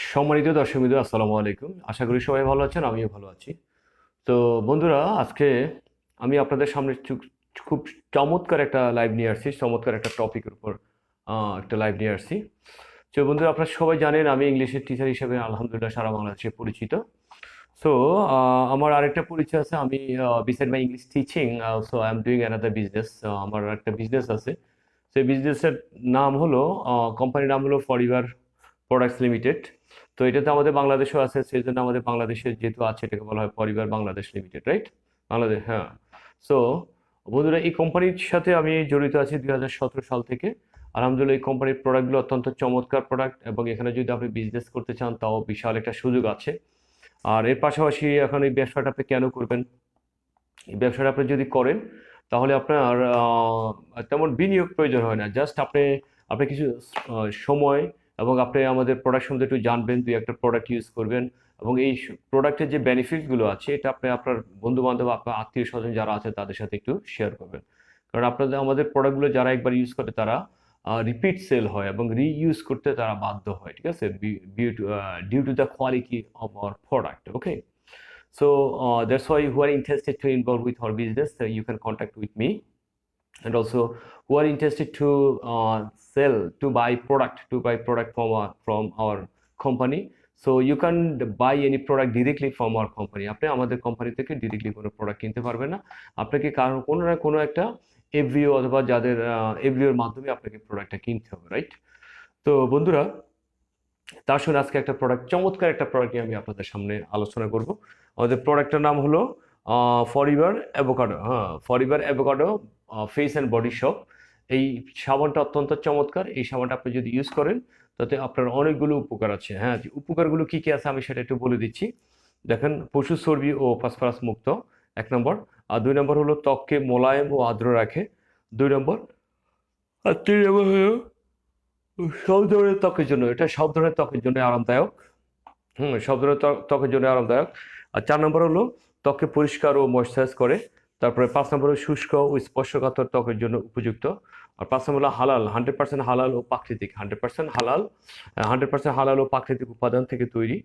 সম্মানিত দর্শকবৃন্দ, আসসালামু আলাইকুম। আশা করি সবাই ভালো আছেন, আমিও ভালো আছি। তো বন্ধুরা, আজকে আমি আপনাদের সামনে খুব চমৎকার একটা লাইভ নিয়ে আসছি, চমৎকার একটা টপিকের উপর একটা লাইভ নিয়ে আসছি। তো বন্ধুরা, আপনারা সবাই জানেন আমি ইংলিশের টিচার হিসেবে আলহামদুলিল্লাহ সারা বাংলাদেশে পরিচিত। সো আমার আরেকটা পরিচয় আছে। আমি beside my English teaching so I am doing another business. আমার একটা বিজনেস আছে। সেই বিজনেসের নাম হলো, কোম্পানির নাম হলো ফরইভার প্রোডাক্টস লিমিটেড। তো এটাতে আমাদের বাংলাদেশও আছে, সেই জন্য আমাদের বাংলাদেশের যেহেতু আছে এটাকে বলা হয় পরিবার বাংলাদেশ লিমিটেড, রাইট? বাংলাদেশ, হ্যাঁ। সো বন্ধুরা, এই কোম্পানির সাথে আমি জড়িত আছি 2017 সাল থেকে। আলহামদুলিল্লাহ, এই কোম্পানির প্রোডাক্টগুলো অত্যন্ত চমৎকার প্রোডাক্ট, এবং এখানে যদি আপনি বিজনেস করতে চান তাও বিশাল একটা সুযোগ আছে। আর এর পাশাপাশি এখন এই ব্যবসাটা আপনি কেন করবেন? এই ব্যবসাটা আপনি যদি করেন তাহলে আপনার তেমন বিনিয়োগ প্রয়োজন হয় না। জাস্ট আপনি আপনি কিছু সময়, এবং আপনি আমাদের প্রোডাক্ট সম্বন্ধে একটু জানবেন, দুই একটা প্রোডাক্ট ইউজ করবেন, এবং এই প্রোডাক্টের যে বেনিফিটগুলো আছে এটা আপনি আপনার বন্ধু বান্ধব, আপনার আত্মীয় স্বজন যারা আছে তাদের সাথে একটু শেয়ার করবেন। কারণ আপনাদের আমাদের প্রোডাক্টগুলো যারা একবার ইউজ করে তারা রিপিট সেল হয় এবং রিইউজ করতে তারা বাধ্য হয়, ঠিক আছে? Due to the quality of our product, okay? So that's why who are interested to involve with our business, you can contact with me. And also who are interested to buy product from our company. So you can buy any product directly from our company. আপনি আমাদের company থেকে directly কোনো product কিনতে পারবেন না। আপনাকে কারণ কোনো না কোনো একটা এফবিও অথবা যাদের এফবিওর মাধ্যমে আপনাকে প্রোডাক্টটা কিনতে হবে, রাইট? তো বন্ধুরা, তার সঙ্গে আজকে একটা প্রোডাক্ট, চমৎকার একটা প্রোডাক্ট নিয়ে আমি আপনাদের সামনে আলোচনা করব। আমাদের প্রোডাক্টের নাম হলো ফরইভার অ্যাভোকাডো। হ্যাঁ, forever avocado face and body shop. এই সাবানটা অত্যন্ত চমৎকার। এই সাবানটা আপনি যদি ইউজ করেন তাতে আপনার অনেকগুলো উপকার আছে। হ্যাঁ, যে উপকারগুলো কী কী আছে আমি সেটা একটু বলে দিচ্ছি। দেখেন, পশু চর্বি ও ফসফরাস মুক্ত, 1 নম্বর। আর 2 নম্বর হলো ত্বককে মোলায়েম ও আর্দ্র রাখে, 2 নম্বর। আর 3 নম্বর হলো সব ধরনের ত্বকের জন্য, এটা সব ধরনের ত্বকের জন্য আরামদায়ক। সব ধরনের ত্বকের জন্য আরামদায়ক। আর 4 নম্বর হলো ত্বককে পরিষ্কার ও ময়েশ্চারাইজ করে। তারপরে 5 নম্বর হলো শুষ্ক ও স্পর্শকাতর ত্বকের জন্য উপযুক্ত। আর 5 নম্বর হলো হালাল, 100% হালাল ও প্রাকৃতিক, 100% হালাল ও প্রাকৃতিক উপাদান থেকে তৈরি।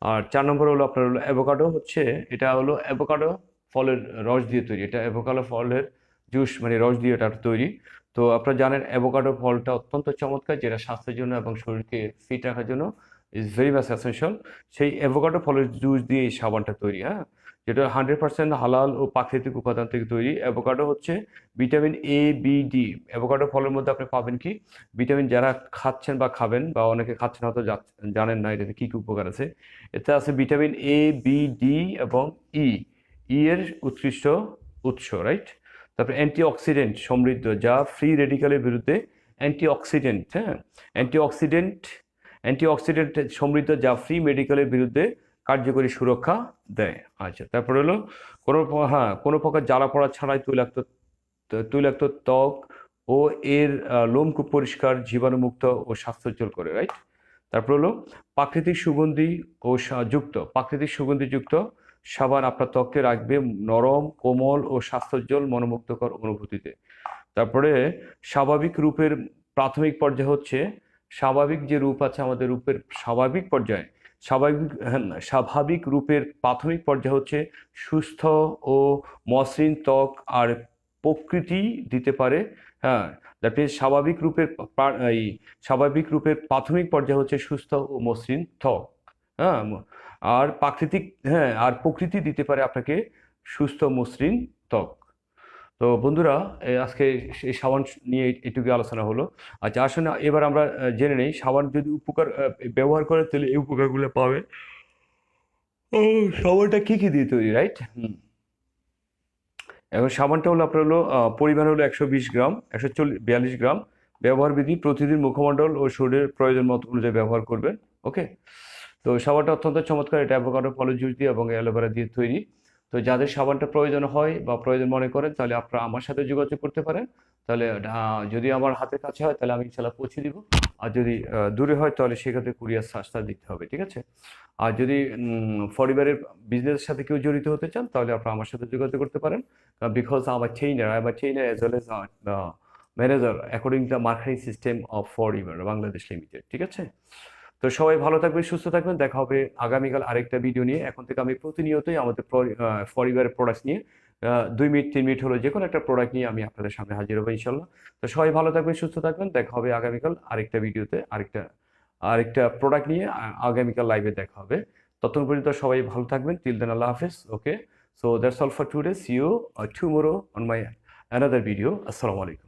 আর 4 নম্বর হলো আপনার হলো অ্যাভোকাডো, হচ্ছে এটা হলো অ্যাভোকাডো ফলের রস দিয়ে তৈরি। এটা অ্যাভোকাডো ফলের জুস, মানে রস দিয়ে এটা তৈরি। তো আপনারা জানেন অ্যাভোকাডো ফলটা অত্যন্ত চমৎকার, যেটা স্বাস্থ্যের জন্য এবং শরীরকে ফিট রাখার জন্য ইজ ভেরি মাচ এসেনশিয়াল। সেই অ্যাভোকাডো ফলের জুস দিয়ে এই সাবানটা তৈরি, হ্যাঁ, যেটা 100% হালাল ও প্রাকৃতিক উপাদান থেকে তৈরি। অ্যাভোকাডো হচ্ছে vitamin A, B, D. Avocado ফলের মধ্যে আপনি পাবেন কি ভিটামিন, যারা খাচ্ছেন বা খাবেন, বা অনেকে খাচ্ছেন হয়তো জানেন না এটাতে কী কী উপকার আছে। এতে আছে ভিটামিন এ, বি, ডি এবং ই। ই এর উৎকৃষ্ট উৎস, রাইট? তারপরে অ্যান্টিঅক্সিডেন্ট সমৃদ্ধ, যা ফ্রি রেডিক্যালের বিরুদ্ধে অ্যান্টিঅক্সিডেন্ট, হ্যাঁ, অ্যান্টিঅক্সিডেন্ট অ্যান্টিঅক্সিডেন্ট সমৃদ্ধ, যা ফ্রি মেডিকেলের বিরুদ্ধে কার্যকরী সুরক্ষা দেয়। আচ্ছা, তারপরে হলো কোনো প্রকার জ্বালা পড়া ছাড়াই তৈলাক্ত ত্বক ও এর লোমকূপ পরিষ্কার, জীবাণুমুক্ত ও স্বাস্থ্যোজ্জ্বল করে, রাইট? তারপর হলো প্রাকৃতিক সুগন্ধিযুক্ত সাবান আপনার ত্বককে রাখবে নরম, কোমল ও স্বাস্থ্যোজ্জ্বল মনোমুগ্ধকর অনুভূতিতে। তারপরে স্বাভাবিক রূপের প্রাথমিক পর্যায় হচ্ছে, স্বাভাবিক যে রূপ আছে আমাদের রূপের স্বাভাবিক পর্যায়ে, স্বাভাবিক রূপের প্রাথমিক পর্যায় হচ্ছে সুস্থ ও মসৃণ ত্বক, আর প্রকৃতি দিতে পারে। হ্যাঁ, দ্যাট মিনস স্বাভাবিক রূপের প্রাথমিক পর্যায় হচ্ছে সুস্থ ও মসৃণ ত্বক। হ্যাঁ, আর প্রকৃতি দিতে পারে আপনাকে সুস্থ মসৃণ ত্বক। তো বন্ধুরা, আজকে এই সাবান নিয়ে এটুকু আলোচনা হলো। আচ্ছা, আসলে এবার আমরা জেনে নেই সাবান যদি ব্যবহার করে তাহলে এই উপকারগুলো পাবে। ও, সাবানটা কি কি দিয়ে তৈরি, রাইট? এখন সাবানটা হলো আপনার হলো পরিমাণ হলো 120 গ্রাম, 142 গ্রাম। ব্যবহার বিধি: প্রতিদিন মুখমণ্ডল ও শরীরের প্রয়োজন মতো অনুযায়ী ব্যবহার করবেন, ওকে? তো সাবানটা অত্যন্ত চমৎকার। এটা অ্যাভোকাডো ফলের জুস দিয়ে এবং অ্যালোভেরা দিয়ে তৈরি। তো যাদের সাবানটা প্রয়োজন হয় বা প্রয়োজন মনে করেন তাহলে আপনারা আমার সাথে যোগাযোগ করতে পারেন। তাহলে যদি আমার হাতের কাছে হয় তাহলে আমি ইনশাল্লাহ পৌঁছে দিব। আর যদি দূরে হয় তাহলে সেক্ষেত্রে কুরিয়ার চার্জটা দিতে হবে, ঠিক আছে? আর যদি পরিবারের বিজনেসের সাথে কেউ জড়িত হতে চান তাহলে আপনারা আমার সাথে যোগাযোগ করতে পারেন। Because I am a trainer as well as manager according the marketing system of forever Bangladesh limited, ঠিক আছে? তো সবাই ভালো থাকবেন, সুস্থ থাকবেন, দেখা হবে আগামীকাল আরেকটা ভিডিও নিয়ে। এখন থেকে আমি প্রতিনিয়তই আমাদের পরিবারের প্রোডাক্টস নিয়ে 2 মিনিট 3 মিনিট হলো যে কোনো একটা প্রোডাক্ট নিয়ে আমি আপনাদের সামনে হাজির হবো ইনশাল্লাহ। তো সবাই ভালো থাকবেন, সুস্থ থাকবেন, দেখা হবে আগামীকাল আরেকটা ভিডিওতে, আরেকটা আরেকটা প্রোডাক্ট নিয়ে আগামীকাল লাইভে দেখা হবে। ততক্ষণ পর্যন্ত সবাই ভালো থাকবেন। টিল দেন, আল্লাহ হাফেজ। Okay, so that's all for today. See you tomorrow on my another video. Assalamu alaikum.